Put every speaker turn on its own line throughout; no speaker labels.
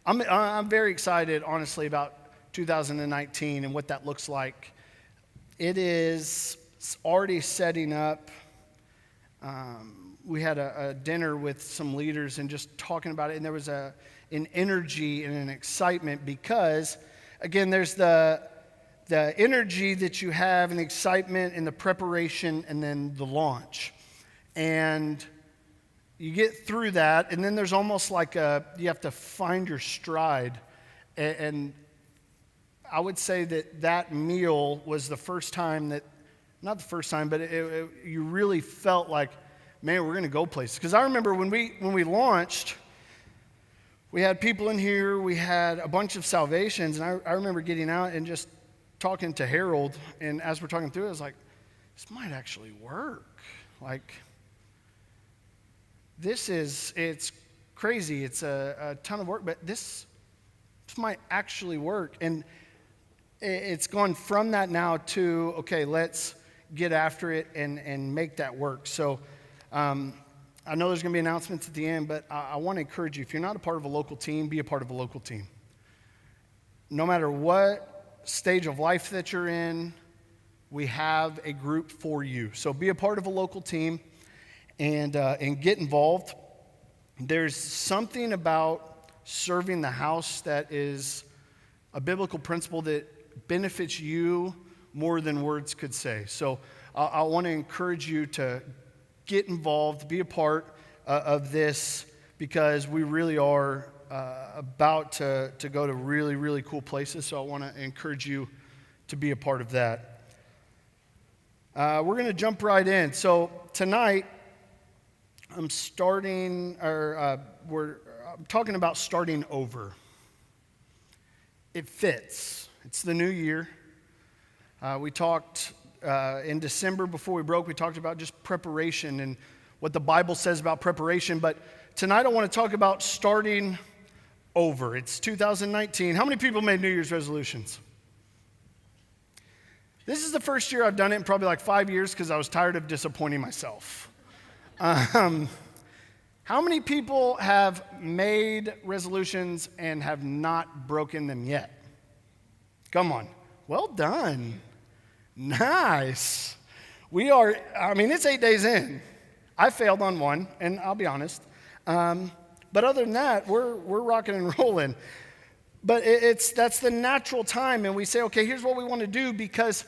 I'm very excited, honestly, about 2019 and what that looks like. It is already setting up. We had a dinner with some leaders and just talking about it, and there was an energy and an excitement because, again, there's the energy that you have and the excitement and the preparation and then the launch. And you get through that, and then there's almost like you have to find your stride. And I would say that meal was the first time that, not the first time, but you really felt like, man, we're going to go places. Because I remember when we launched, we had people in here, we had a bunch of salvations, and I remember getting out and just talking to Harold, and as we're talking through it, I was like, this might actually work. Like, it's crazy. It's a ton of work, but this might actually work. And it's gone from that now to, okay, let's get after it and make that work. So I know there's going to be announcements at the end, but I want to encourage you, if you're not a part of a local team, be a part of a local team. No matter what stage of life that you're in, we have a group for you. So be a part of a local team. And get involved. There's something about serving the house that is a biblical principle that benefits you more than words could say. So I want to encourage you to get involved, be a part of this, because we really are about to go to really, really cool places. So I want to encourage you to be a part of that. We're going to jump right in. So tonight, I'm talking about starting over. It fits. It's the new year. We talked in December before we broke, we talked about just preparation and what the Bible says about preparation. But tonight I want to talk about starting over. It's 2019. How many people made New Year's resolutions? This is the first year I've done it in probably like 5 years because I was tired of disappointing myself. How many people have made resolutions and have not broken them yet? Come on. Well done. Nice. It's 8 days in. I failed on one, and I'll be honest. But other than that, we're rocking and rolling. But that's the natural time, and we say, okay, here's what we want to do, because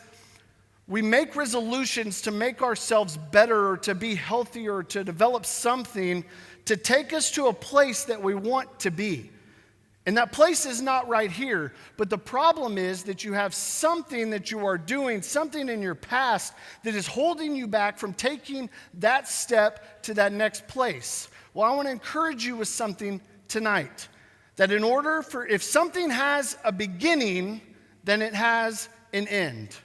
we make resolutions to make ourselves better or to be healthier or to develop something to take us to a place that we want to be. And that place is not right here. But the problem is that you have something that you are doing, something in your past that is holding you back from taking that step to that next place. Well, I want to encourage you with something tonight. That if something has a beginning, then it has an end.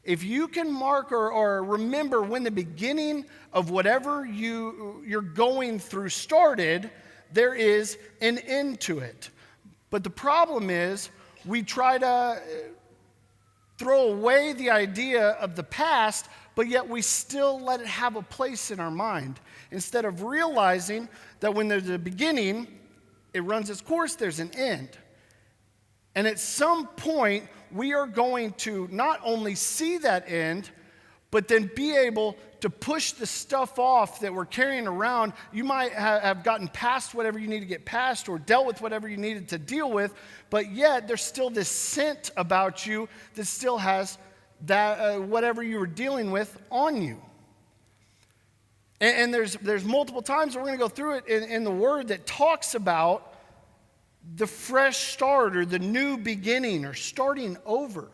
If you can mark or remember when the beginning of whatever you're going through started, there is an end to it. But the problem is we try to throw away the idea of the past, but yet we still let it have a place in our mind. Instead of realizing that when there's a beginning, it runs its course, there's an end. And at some point, we are going to not only see that end, but then be able to push the stuff off that we're carrying around. You might have gotten past whatever you need to get past or dealt with whatever you needed to deal with, but yet there's still this scent about you that still has that whatever you were dealing with on you. And there's multiple times we're going to go through it in the Word that talks about the fresh start or the new beginning or starting over.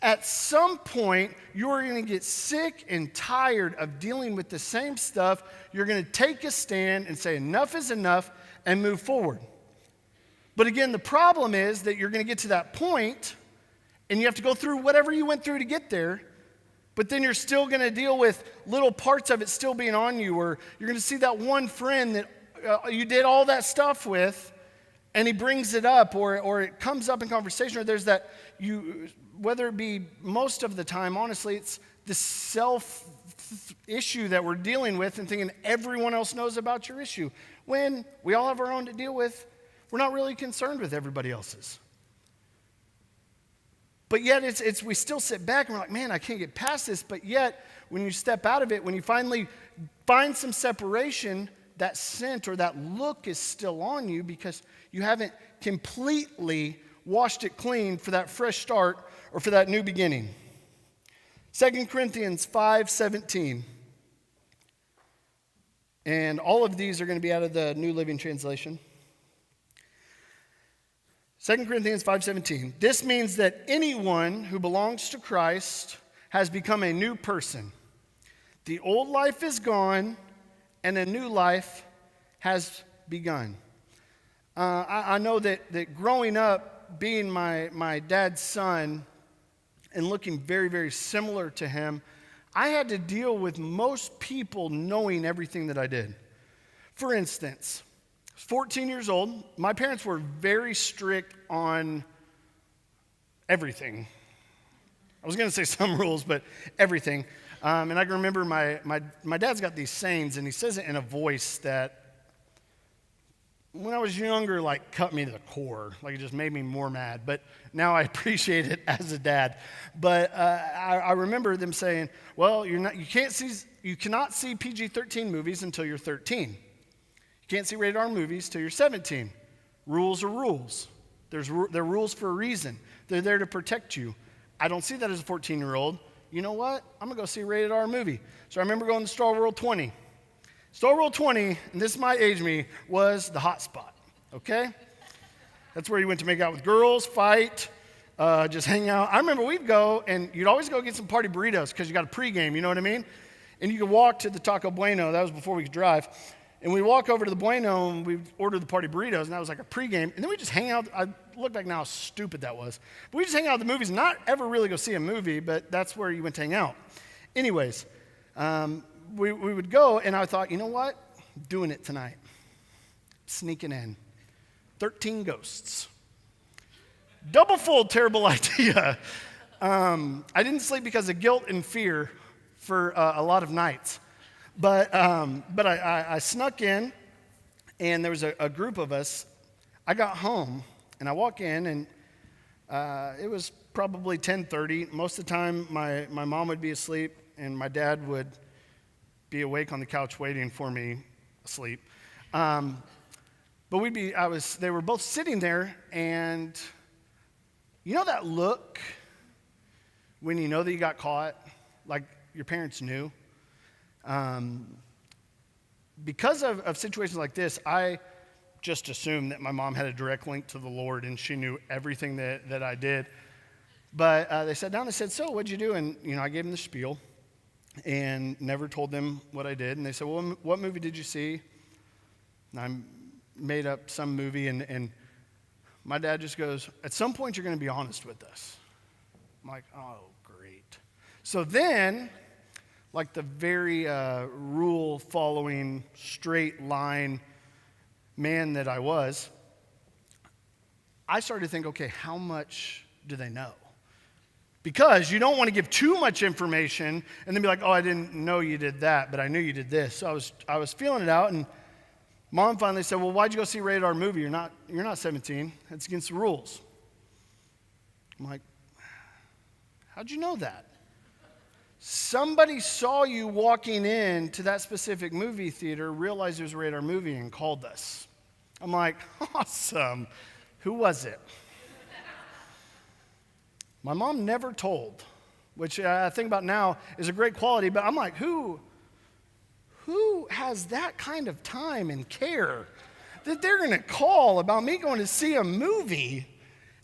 At some point, you're going to get sick and tired of dealing with the same stuff. You're going to take a stand and say enough is enough and move forward. But again, the problem is that you're going to get to that point and you have to go through whatever you went through to get there. But then you're still going to deal with little parts of it still being on you, or you're going to see that one friend that you did all that stuff with, and he brings it up, or it comes up in conversation, or there's that whether it be most of the time, honestly, it's the self issue that we're dealing with and thinking everyone else knows about your issue. When we all have our own to deal with, we're not really concerned with everybody else's. But yet we still sit back and we're like, man, I can't get past this. But yet, when you step out of it, when you finally find some separation, that scent or that look is still on you because you haven't completely washed it clean for that fresh start or for that new beginning. 2 Corinthians 5:17. And all of these are going to be out of the New Living Translation. 2 Corinthians 5:17. This means that anyone who belongs to Christ has become a new person. The old life is gone and a new life has begun. I know that growing up, being my dad's son and looking very, very similar to him, I had to deal with most people knowing everything that I did. For instance, I was 14 years old. My parents were very strict on everything. I was going to say some rules, but everything. And I can remember my dad's got these sayings, and he says it in a voice that, when I was younger, like cut me to the core. Like it just made me more mad. But now I appreciate it as a dad. But I remember them saying, "Well, you cannot see PG-13 movies until you're 13. You can't see rated R movies till you're 17. Rules are rules. They're rules for a reason. They're there to protect you. I don't see that as a 14-year-old. You know what? I'm gonna go see a rated R movie." So I remember going to Star World 20. Star World 20, and this might age me, was the hot spot, okay? That's where you went to make out with girls, fight, just hang out. I remember we'd go, and you'd always go get some party burritos because you got a pregame, you know what I mean? And you could walk to the Taco Bueno. That was before we could drive. And we'd walk over to the Bueno, and we'd order the party burritos, and that was like a pregame. And then we'd just hang out. I look back now how stupid that was. But we just hang out at the movies, not ever really go see a movie, but that's where you went to hang out. Anyways, we would go, and I thought, you know what? I'm doing it tonight. Sneaking in. 13 ghosts. Double fold, terrible idea. I didn't sleep because of guilt and fear for a lot of nights. But I snuck in, and there was a group of us. I got home, and I walk in, and it was probably 10:30. Most of the time, my mom would be asleep, and my dad would be awake on the couch waiting for me asleep. But they were both sitting there, and you know that look when you know that you got caught, like your parents knew? Because of situations like this, I just assumed that my mom had a direct link to the Lord, and she knew everything that I did. But they sat down and said, "So, what'd you do?" And, I gave them the spiel. And never told them what I did. And they said, "Well, what movie did you see?" And I made up some movie, and my dad just goes, "At some point, you're going to be honest with us." I'm like, "Oh, great." So then, like the very rule-following, straight-line man that I was, I started to think, okay, how much do they know? Because you don't want to give too much information and then be like, "Oh, I didn't know you did that, but I knew you did this." So I was feeling it out, and Mom finally said, "Well, why'd you go see a rated R movie? You're not 17. It's against the rules." I'm like, "How'd you know that?" Somebody saw you walking in to that specific movie theater, realized it was a rated R movie, and called us. I'm like, "Awesome. Who was it?" My mom never told, which I think about now is a great quality, but I'm like, who has that kind of time and care that they're going to call about me going to see a movie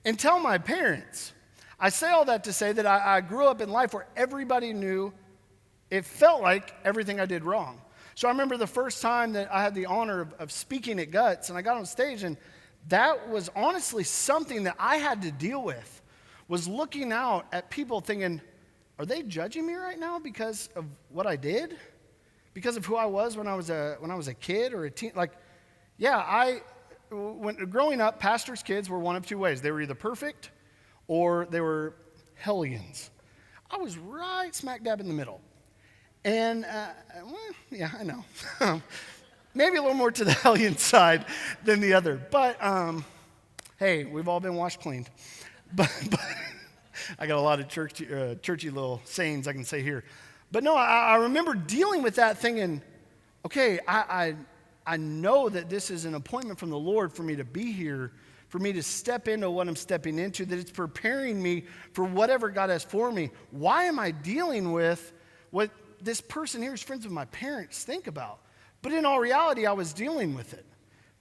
and tell my parents? I say all that to say that I grew up in life where everybody knew it felt like everything I did wrong. So I remember the first time that I had the honor of speaking at Guts, and I got on stage, and that was honestly something that I had to deal with. Was looking out at people thinking, are they judging me right now because of what I did? Because of who I was when I was a kid or a teen? Like, yeah, when growing up, pastors' kids were one of two ways. They were either perfect or they were hellions. I was right smack dab in the middle. And, yeah, I know. maybe a little more to the hellion side than the other. But hey, we've all been washed cleaned. But I got a lot of churchy little sayings I can say here. But no, I remember dealing with that thinking, okay, I know that this is an appointment from the Lord for me to be here, for me to step into what I'm stepping into, that it's preparing me for whatever God has for me. Why am I dealing with what this person here is friends with my parents think about? But in all reality, I was dealing with it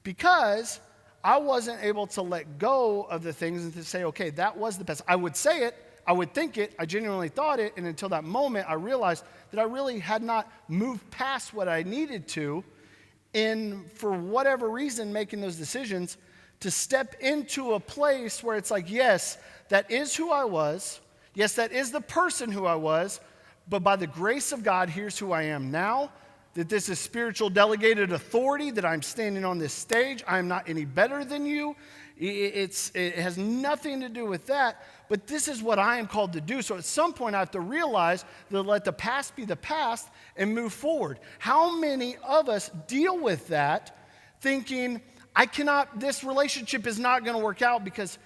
because I wasn't able to let go of the things and to say, okay, that was the best. I would say it, I would think it, I genuinely thought it, and until that moment, I realized that I really had not moved past what I needed to in, for whatever reason, making those decisions to step into a place where it's like, yes, that is who I was. Yes, that is the person who I was, but by the grace of God, here's who I am now. That this is spiritual delegated authority, that I'm standing on this stage. I'm not any better than you. It has nothing to do with that, but this is what I am called to do. So at some point, I have to realize that let the past be the past and move forward. How many of us deal with that thinking, this relationship is not going to work out because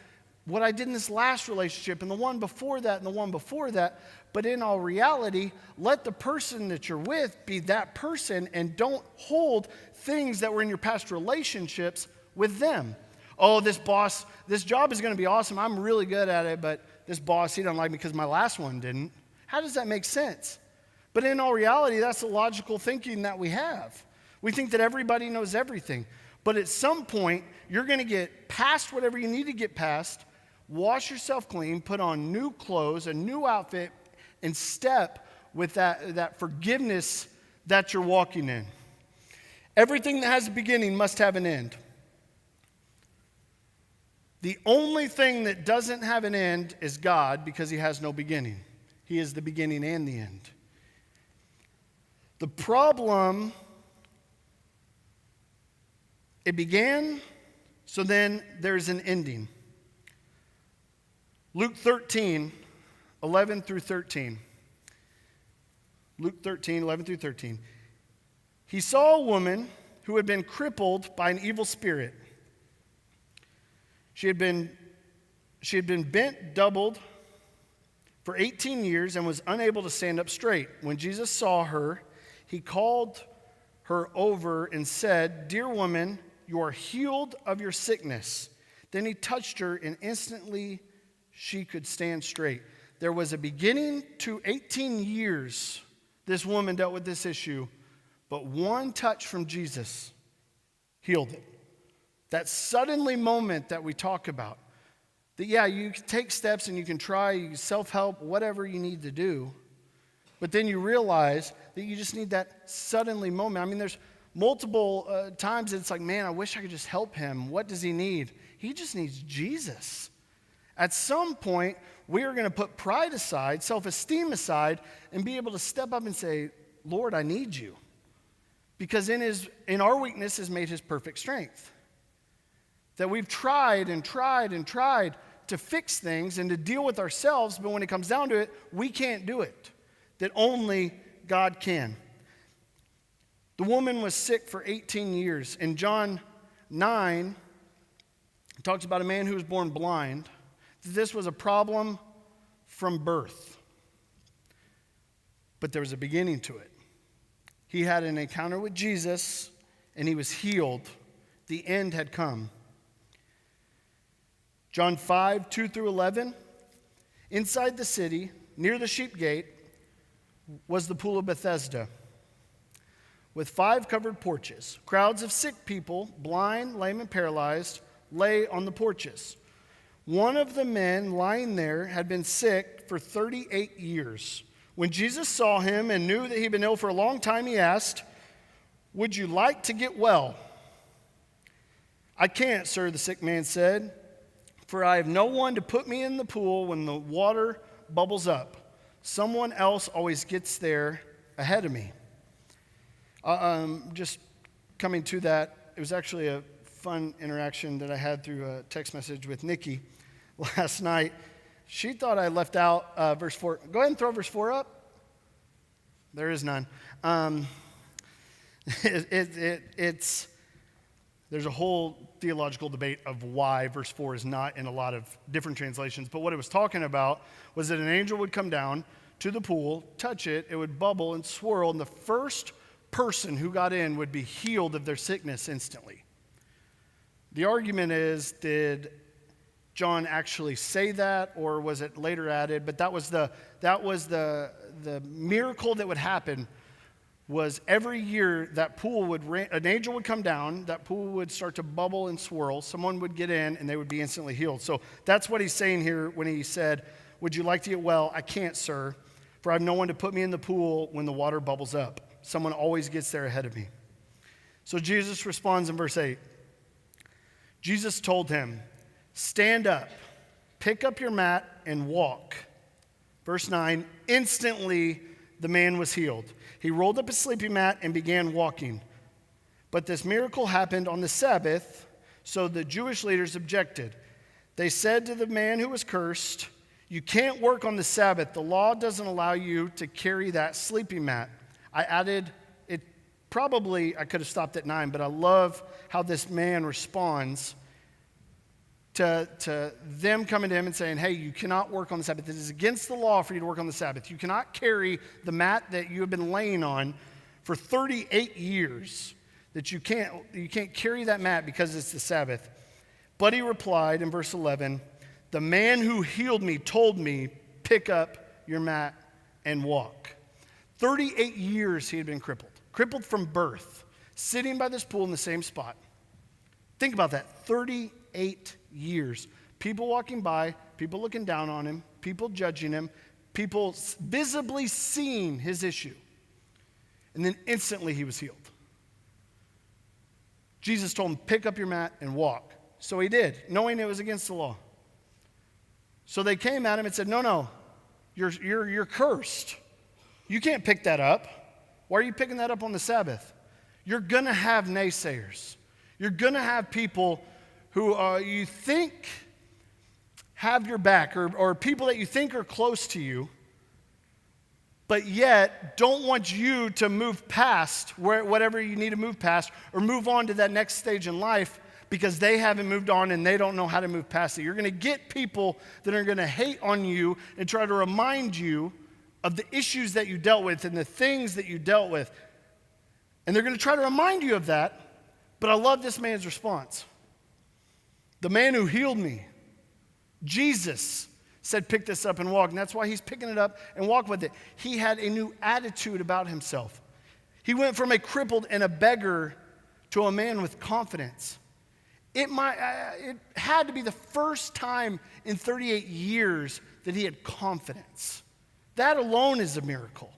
what I did in this last relationship and the one before that and the one before that. But in all reality, let the person that you're with be that person and don't hold things that were in your past relationships with them. Oh, this job is going to be awesome. I'm really good at it, but this boss, he doesn't like me because my last one didn't. How does that make sense? But in all reality, that's the logical thinking that we have. We think that everybody knows everything. But at some point, you're going to get past whatever you need to get past, wash yourself clean, put on new clothes, a new outfit, and step with that forgiveness that you're walking in. Everything that has a beginning must have an end. The only thing that doesn't have an end is God, because he has no beginning. He is the beginning and the end. The problem, it began, so then there's an ending. Luke 13, 11 through 13. Luke 13, 11 through 13. He saw a woman who had been crippled by an evil spirit. She had been bent, doubled for 18 years and was unable to stand up straight. When Jesus saw her, he called her over and said, "Dear woman, you are healed of your sickness." Then he touched her, and instantly she could stand straight. There was a beginning to 18 years this woman dealt with this issue, but one touch from Jesus healed it. That suddenly moment that we talk about, that yeah, you can take steps and you can try, you can self-help, whatever you need to do, but then you realize that you just need that suddenly moment. I mean, there's multiple times it's like, man, I wish I could just help him. What does he need? He just needs Jesus. At some point, we are going to put pride aside, self-esteem aside, and be able to step up and say, Lord, I need you. Because in our weakness is made his perfect strength. That we've tried and tried and tried to fix things and to deal with ourselves, but when it comes down to it, we can't do it. That only God can. The woman was sick for 18 years. In John 9, it talks about a man who was born blind. This was a problem from birth. But there was a beginning to it. He had an encounter with Jesus, and he was healed. The end had come. John 5, 2 through 11. Inside the city, near the sheep gate, was the pool of Bethesda, with 5 covered porches. Crowds of sick people, blind, lame, and paralyzed, lay on the porches. One of the men lying there had been sick for 38 years. When Jesus saw him and knew that he'd been ill for a long time, he asked, "Would you like to get well?" "I can't, sir," the sick man said, "for I have no one to put me in the pool when the water bubbles up. Someone else always gets there ahead of me." Just coming to that, it was actually a fun interaction that I had through a text message with Nikki last night. She thought I left out verse 4. Go ahead and throw verse 4 up. There is none. There's a whole theological debate of why verse 4 is not in a lot of different translations, but what it was talking about was that an angel would come down to the pool, touch it, it would bubble and swirl, and the first person who got in would be healed of their sickness instantly. The argument is, did John actually say that, or was it later added? But that was the miracle that would happen. Was every year that pool would, an angel would come down, that pool would start to bubble and swirl, someone would get in, and they would be instantly healed. So that's what he's saying here when he said, would you like to get well? I can't, sir, for I have no one to put me in the pool when the water bubbles up. Someone always gets there ahead of me. So Jesus responds in verse 8. Jesus told him, stand up, pick up your mat, and walk. Verse 9, instantly the man was healed. He rolled up his sleeping mat and began walking. But this miracle happened on the Sabbath, so the Jewish leaders objected. They said to the man who was cursed, you can't work on the Sabbath. The law doesn't allow you to carry that sleeping mat. I added, I could have stopped at 9, but I love how this man responds to them coming to him and saying, hey, you cannot work on the Sabbath. It is against the law for you to work on the Sabbath. You cannot carry the mat that you have been laying on for 38 years, that you can't carry that mat because it's the Sabbath. But he replied in verse 11, the man who healed me told me, pick up your mat and walk. 38 years he had been crippled from birth, sitting by this pool in the same spot. Think about that, 38 years. People walking by, people looking down on him, people judging him, people visibly seeing his issue. And then instantly he was healed. Jesus told him, pick up your mat and walk. So he did, knowing it was against the law. So they came at him and said, no, you're cursed. You can't pick that up. Why are you picking that up on the Sabbath? You're going to have naysayers. You're going to have people who you think have your back, or people that you think are close to you, but yet don't want you to move past whatever you need to move past, or move on to that next stage in life because they haven't moved on and they don't know how to move past it. You're going to get people that are going to hate on you and try to remind you of the issues that you dealt with and the things that you dealt with. And they're going to try to remind you of that, but I love this man's response. The man who healed me, Jesus, said, pick this up and walk. And that's why he's picking it up and walk with it. He had a new attitude about himself. He went from a crippled and a beggar to a man with confidence. It had to be the first time in 38 years that he had confidence. That alone is a miracle.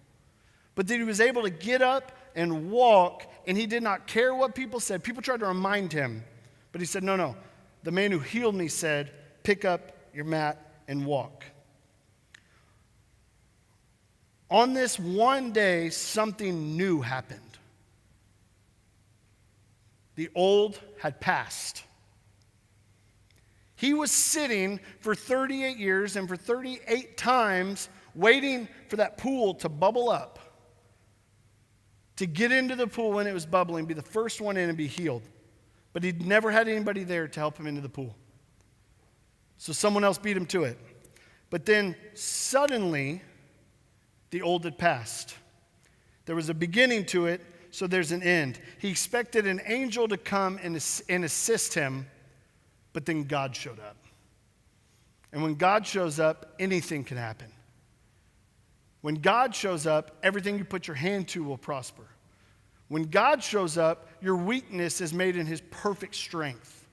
But that he was able to get up and walk, and he did not care what people said. People tried to remind him, but he said, no. The man who healed me said, pick up your mat and walk. On this one day, something new happened. The old had passed. He was sitting for 38 years and for 38 times waiting for that pool to bubble up, to get into the pool when it was bubbling, be the first one in and be healed. But he'd never had anybody there to help him into the pool. So someone else beat him to it. But then suddenly, the old had passed. There was a beginning to it, so there's an end. He expected an angel to come and assist him, but then God showed up. And when God shows up, anything can happen. When God shows up, everything you put your hand to will prosper. When God shows up, your weakness is made in his perfect strength.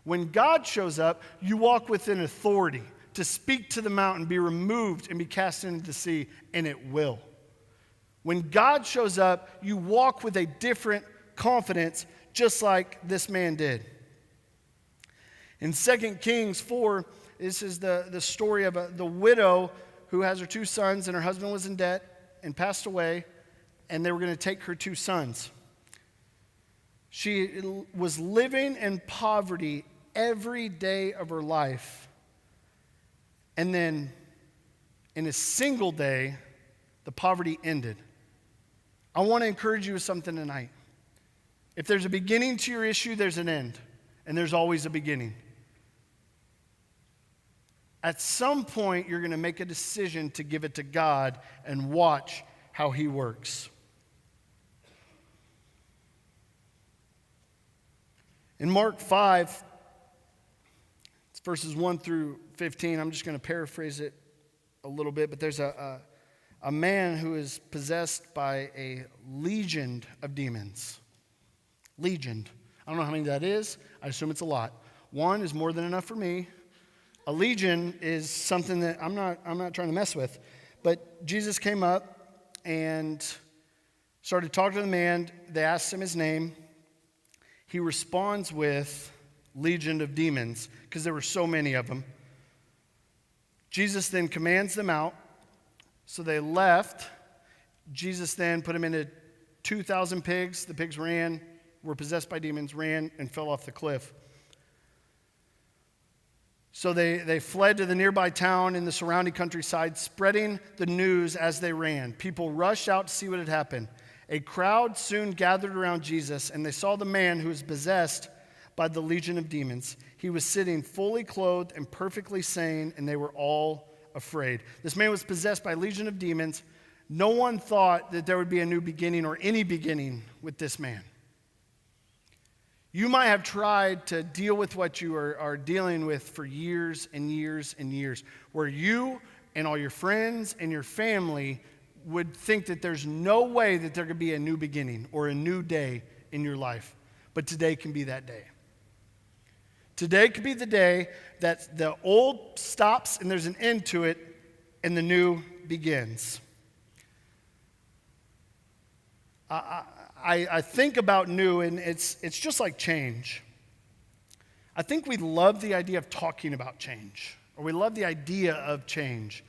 When God shows up, you walk with an authority to speak to the mountain, be removed, and be cast into the sea, and it will. When God shows up, you walk with a different confidence, just like this man did. In 2 Kings 4, this is the story of the widow who has her 2 sons, and her husband was in debt and passed away, and they were going to take her 2 sons. She was living in poverty every day of her life. And then in a single day, the poverty ended. I want to encourage you with something tonight. If there's a beginning to your issue, there's an end. And there's always a beginning. At some point, you're going to make a decision to give it to God and watch how He works. In Mark 5, it's verses 1 through 15. I'm just going to paraphrase it a little bit, but there's a man who is possessed by a legion of demons. Legion. I don't know how many that is. I assume it's a lot. One is more than enough for me. A legion is something that I'm not trying to mess with. But Jesus came up and started talking to the man. They asked him his name. He responds with legion of demons because there were so many of them. Jesus then commands them out. So they left. Jesus then put them into 2,000 pigs. The pigs ran, were possessed by demons, ran, and fell off the cliff. So they fled to the nearby town in the surrounding countryside, spreading the news as they ran. People rushed out to see what had happened. A crowd soon gathered around Jesus, and they saw the man who was possessed by the legion of demons. He was sitting fully clothed and perfectly sane, and they were all afraid. This man was possessed by a legion of demons. No one thought that there would be a new beginning or any beginning with this man. You might have tried to deal with what you are dealing with for years and years and years, where you and all your friends and your family would think that there's no way that there could be a new beginning or a new day in your life. But today can be that day. Today could be the day that the old stops and there's an end to it and the new begins. I think about new, and it's just like change. I think we love the idea of talking about change, or we love the idea of change.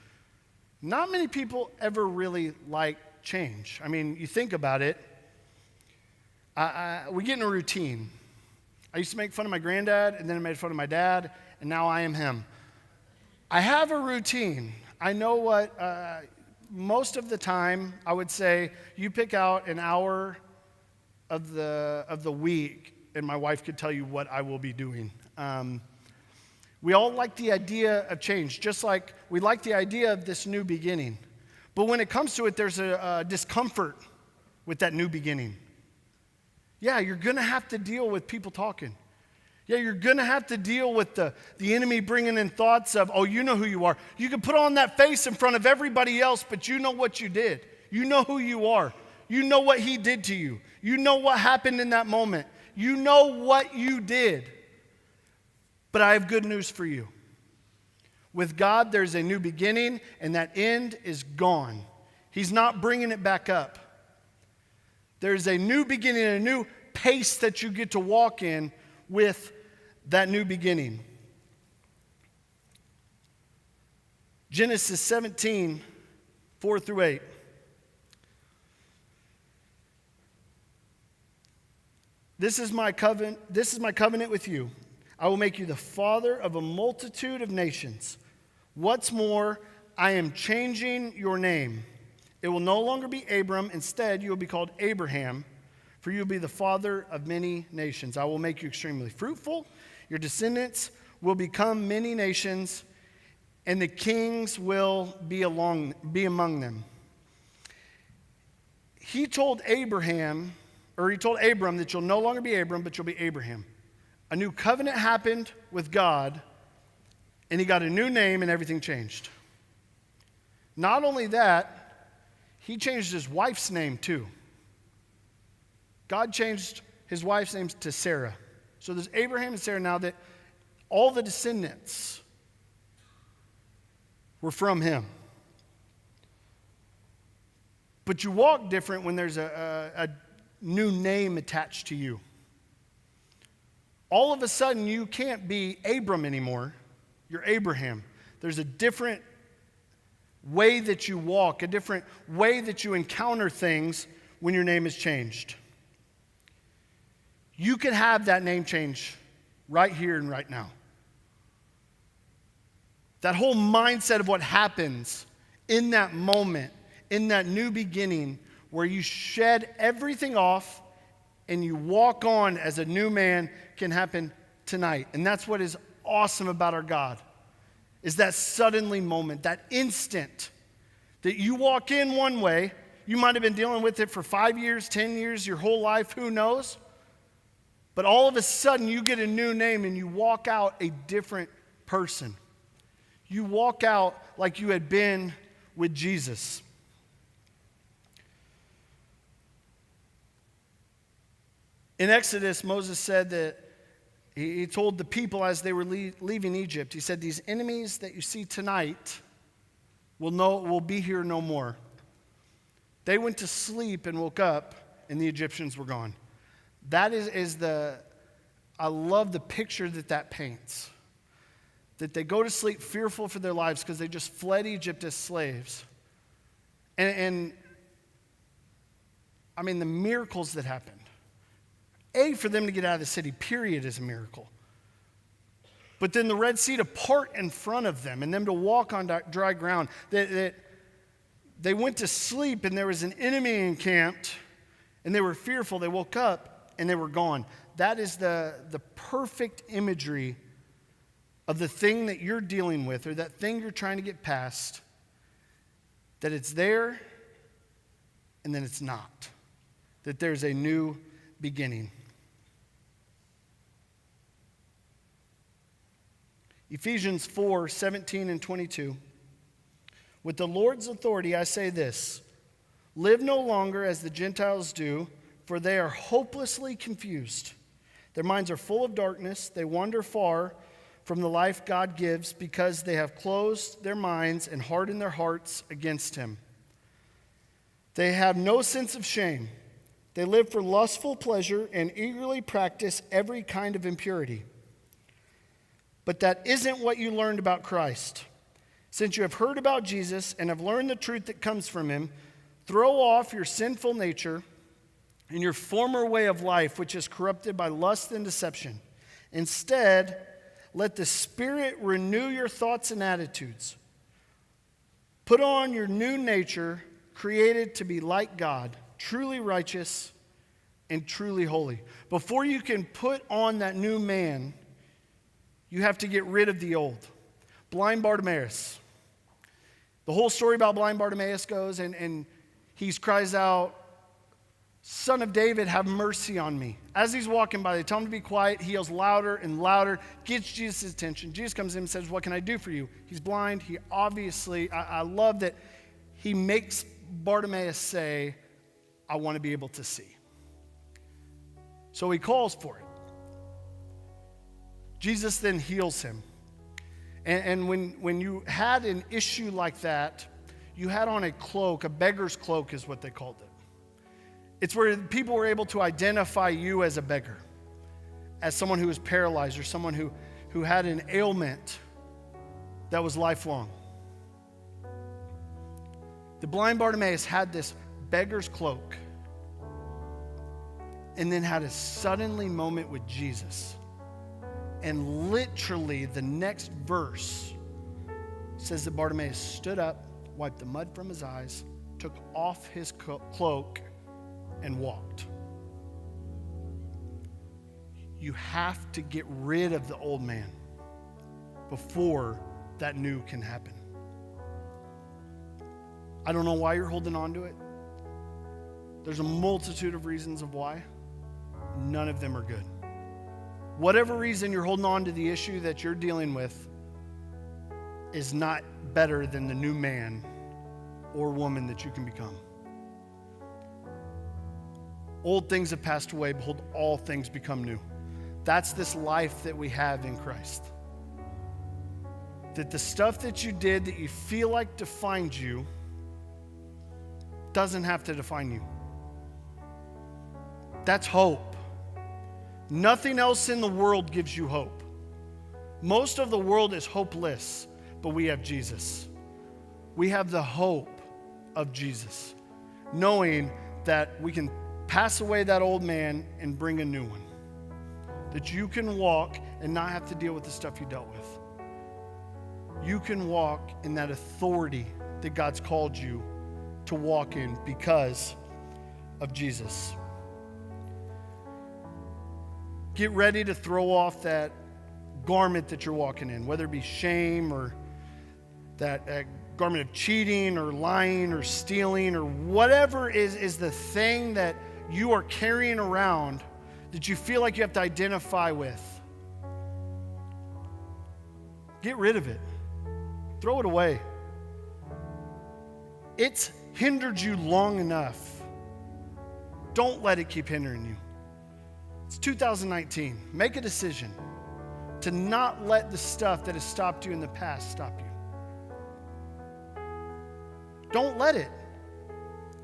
Not many people ever really like change. I mean, you think about it, we get in a routine. I used to make fun of my granddad, and then I made fun of my dad, and now I am him. I have a routine. I know what, most of the time, I would say, you pick out an hour of the week, and my wife could tell you what I will be doing. We all like the idea of change, just like we like the idea of this new beginning. But when it comes to it, there's a discomfort with that new beginning. Yeah, you're going to have to deal with people talking. Yeah, you're going to have to deal with the enemy bringing in thoughts of, oh, you know who you are. You can put on that face in front of everybody else, but you know what you did. You know who you are. You know what he did to you. You know what happened in that moment. You know what you did. But I have good news for you. With God, there's a new beginning, and that end is gone. He's not bringing it back up. There's a new beginning, a new pace that you get to walk in with that new beginning. Genesis 17, 4 through 8. This is my covenant with you. I will make you the father of a multitude of nations. What's more, I am changing your name. It will no longer be Abram. Instead, you will be called Abraham, for you will be the father of many nations. I will make you extremely fruitful. Your descendants will become many nations, and the kings will be among them. He told Abram that you'll no longer be Abram, but you'll be Abraham. A new covenant happened with God, and he got a new name, and everything changed. Not only that, he changed his wife's name too. God changed his wife's name to Sarah. So there's Abraham and Sarah now, that all the descendants were from him. But you walk different when there's a new name attached to you. All of a sudden, you can't be Abram anymore. You're Abraham. There's a different way that you walk, a different way that you encounter things when your name is changed. You can have that name change right here and right now. That whole mindset of what happens in that moment, in that new beginning, where you shed everything off and you walk on as a new man can happen tonight. And that's what is awesome about our God, is that suddenly moment, that instant that you walk in one way. You might have been dealing with it for 5 years, 10 years, your whole life, who knows? But all of a sudden you get a new name and you walk out a different person. You walk out like you had been with Jesus. In Exodus, Moses said that he told the people as they were leaving Egypt, he said, these enemies that you see tonight will be here no more. They went to sleep and woke up, and the Egyptians were gone. That I love the picture that paints. That they go to sleep fearful for their lives because they just fled Egypt as slaves. And I mean, the miracles that happened. For them to get out of the city, period, is a miracle. But then the Red Sea to part in front of them and them to walk on dry ground. They went to sleep and there was an enemy encamped and they were fearful. They woke up and they were gone. That is the perfect imagery of the thing that you're dealing with or that thing you're trying to get past. That it's there and then it's not. That there's a new beginning. Ephesians 4:17 and 22. With the Lord's authority, I say this: live no longer as the Gentiles do, for they are hopelessly confused. Their minds are full of darkness. They wander far from the life God gives because they have closed their minds and hardened their hearts against Him. They have no sense of shame. They live for lustful pleasure and eagerly practice every kind of impurity. But that isn't what you learned about Christ. Since you have heard about Jesus and have learned the truth that comes from Him, throw off your sinful nature and your former way of life, which is corrupted by lust and deception. Instead, let the Spirit renew your thoughts and attitudes. Put on your new nature, created to be like God, truly righteous and truly holy. Before you can put on that new man, you have to get rid of the old. Blind Bartimaeus. The whole story about blind Bartimaeus goes, and he cries out, Son of David, have mercy on me. As he's walking by, they tell him to be quiet. He yells louder and louder, gets Jesus' attention. Jesus comes in and says, what can I do for you? He's blind. He obviously, I love that he makes Bartimaeus say, I want to be able to see. So he calls for it. Jesus then heals him. And when you had an issue like that, you had on a cloak, a beggar's cloak is what they called it. It's where people were able to identify you as a beggar, as someone who was paralyzed or someone who had an ailment that was lifelong. The blind Bartimaeus had this beggar's cloak and then had a suddenly moment with Jesus. And literally the next verse says that Bartimaeus stood up, wiped the mud from his eyes, took off his cloak, and walked. You have to get rid of the old man before that new can happen. I don't know why you're holding on to it. There's a multitude of reasons of why. None of them are good. Whatever reason you're holding on to the issue that you're dealing with is not better than the new man or woman that you can become. Old things have passed away, behold, all things become new. That's this life that we have in Christ. That the stuff that you did that you feel like defined you doesn't have to define you. That's hope. Nothing else in the world gives you hope. Most of the world is hopeless, but we have Jesus. We have the hope of Jesus, knowing that we can pass away that old man and bring a new one. That you can walk and not have to deal with the stuff you dealt with. You can walk in that authority that God's called you to walk in because of Jesus. Get ready to throw off that garment that you're walking in, whether it be shame or that garment of cheating or lying or stealing or whatever is the thing that you are carrying around that you feel like you have to identify with. Get rid of it. Throw it away. It's hindered you long enough. Don't let it keep hindering you. It's 2019. Make a decision to not let the stuff that has stopped you in the past stop you. Don't let it.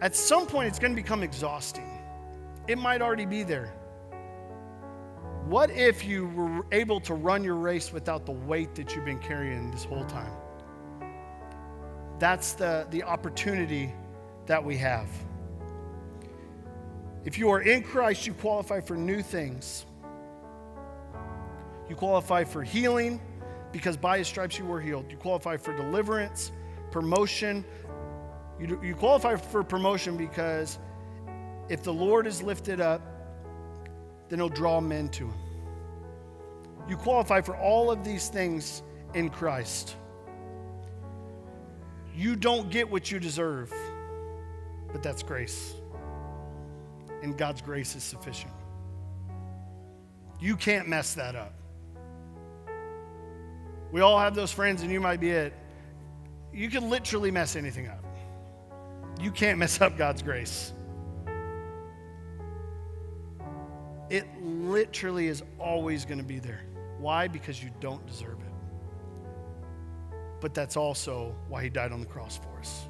At some point, it's going to become exhausting. It might already be there. What if you were able to run your race without the weight that you've been carrying this whole time? That's the opportunity that we have. If you are in Christ, you qualify for new things. You qualify for healing because by His stripes you were healed. You qualify for deliverance, promotion. You qualify for promotion because if the Lord is lifted up, then He'll draw men to Him. You qualify for all of these things in Christ. You don't get what you deserve, but that's grace. And God's grace is sufficient. You can't mess that up. We all have those friends, and you might be it. You can literally mess anything up. You can't mess up God's grace. It literally is always going to be there. Why? Because you don't deserve it. But that's also why He died on the cross for us.